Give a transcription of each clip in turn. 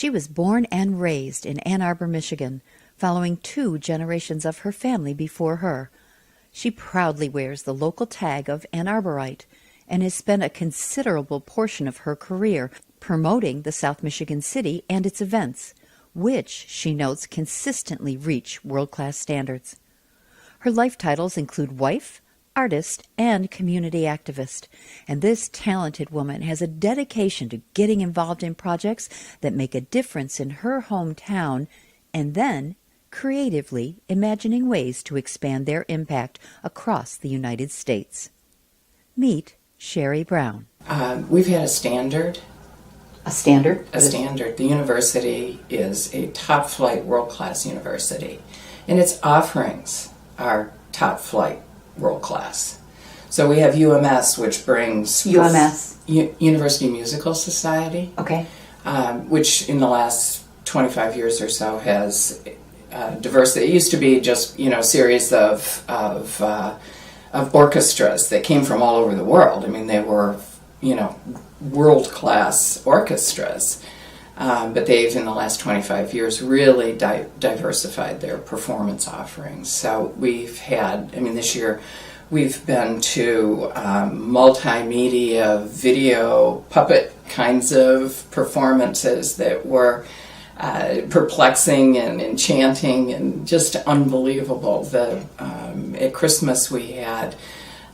She was born and raised in Ann Arbor, Michigan, following 2 generations of her family before her. She proudly wears the local tag of Ann Arborite and has spent a considerable portion of her career promoting the South Michigan city and its events, which, she notes, consistently reach world-class standards. Her life titles include wife, artist, and community activist, and this talented woman has a dedication to getting involved in projects that make a difference in her hometown and then creatively imagining ways to expand their impact across the United States. Meet Shary Brown. We've had a standard. A standard? A standard. The university is a top-flight, world-class university, and its offerings are top-flight, world-class. So we have UMS, which brings... UMS? University Musical Society. Okay. Which in the last 25 years or so has diversity. It used to be just, a series of orchestras that came from all over the world. I mean, they were, world-class orchestras. But they've, in the last 25 years, really diversified their performance offerings. So we've had, this year, we've been to multimedia, video, puppet kinds of performances that were perplexing and enchanting and just unbelievable. At Christmas we had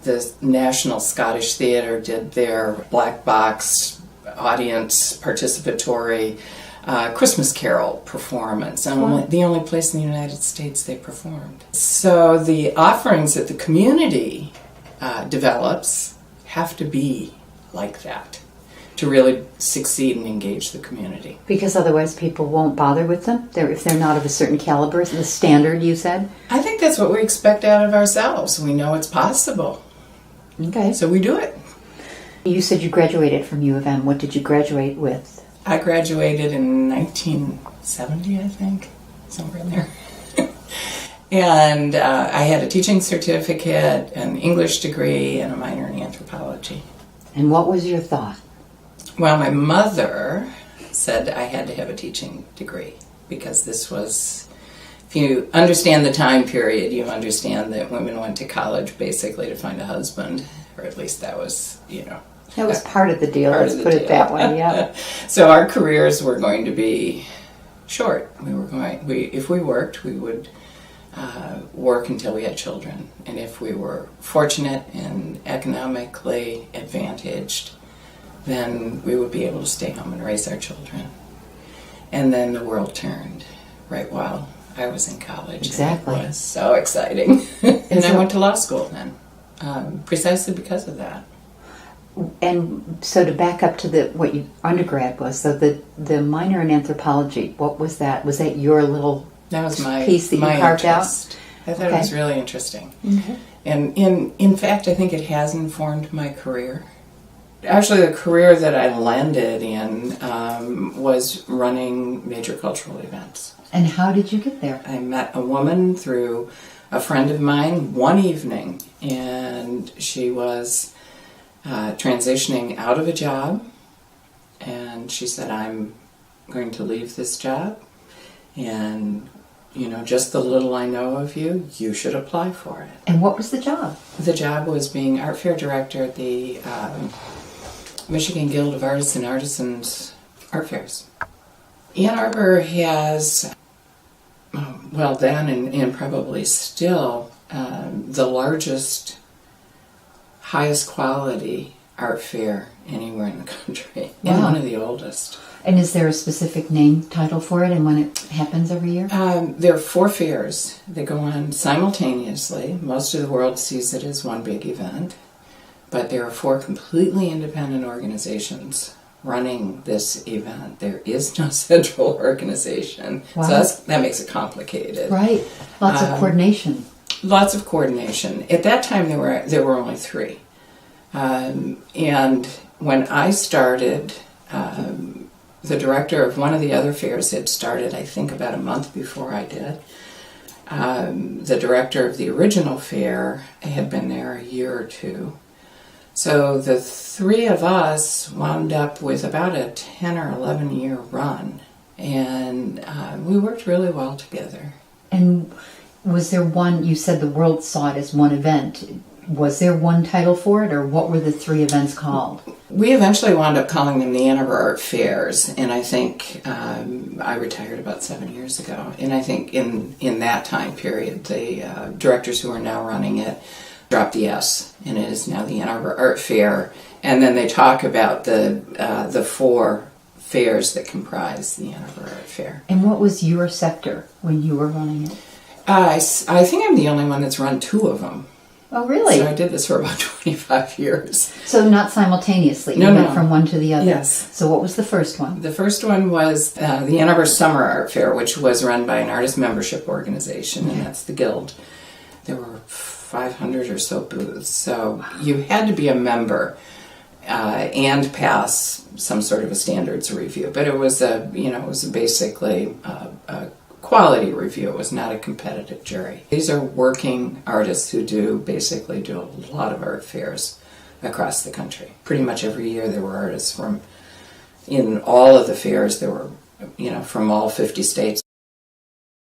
the National Scottish Theatre did their black box audience participatory Christmas Carol performance. And the only place in the United States they performed. So the offerings that the community develops have to be like that to really succeed and engage the community. Because otherwise people won't bother with them? If they're not of a certain caliber, the standard, you said? I think that's what we expect out of ourselves. We know it's possible. Okay. So we do it. You said you graduated from U of M. What did you graduate with? I graduated in 1970, I think, somewhere in there. And I had a teaching certificate, an English degree, and a minor in anthropology. And what was your thought? Well, my mother said I had to have a teaching degree because this was, if you understand the time period, you understand that women went to college basically to find a husband, or at least that was, That was part of the deal, let's put it that way, yeah. So our careers were going to be short. If we worked, we would work until we had children. And if we were fortunate and economically advantaged, then we would be able to stay home and raise our children. And then the world turned right while I was in college. Exactly. It was so exciting. And I went to law school then, precisely because of that. And so to back up to what your undergrad was, so the minor in anthropology, what was that? Was that your little that was piece that you carved interest. out? I thought it was really interesting. Mm-hmm. And in fact, I think it has informed my career. Actually, the career that I landed in was running major cultural events. And how did you get there? I met a woman through a friend of mine one evening, and she was transitioning out of a job, and she said, I'm going to leave this job, and just the little I know of you, you should apply for it. And what was the job? The job was being art fair director at the Michigan Guild of Artists and Artisans art fairs. Ann Arbor has, then and probably still, the largest, highest quality art fair anywhere in the country, and one of the oldest. And is there a specific name title for it and when it happens every year? There are 4 fairs that go on simultaneously. Most of the world sees it as one big event, but there are 4 completely independent organizations running this event. There is no central organization, so that makes it complicated. Right, lots of coordination. Lots of coordination. At that time, there were only 3. And when I started, the director of one of the other fairs had started, I think, about a month before I did. The director of the original fair had been there a year or 2. So the 3 of us wound up with about a 10 or 11 year run and we worked really well together. And was there one, you said the world saw it as one event. Was there one title for it, or what were the 3 events called? We eventually wound up calling them the Ann Arbor Art Fairs, and I think I retired about 7 years ago. And I think in that time period, the directors who are now running it dropped the S, and it is now the Ann Arbor Art Fair. And then they talk about the 4 fairs that comprise the Ann Arbor Art Fair. And what was your sector when you were running it? I think I'm the only one that's run 2 of them. Oh, really? So I did this for about 25 years. So not simultaneously? No, you went no. from one to the other? Yes. So what was the first one? The first one was the Ann Arbor Summer Art Fair, which was run by an artist membership organization, and that's the Guild. There were 500 or so booths, so you had to be a member and pass some sort of a standards review. But it was basically a quality review. It was not a competitive jury. These are working artists who basically do a lot of art fairs across the country. Pretty much every year there were artists in all of the fairs. There were, from all 50 states.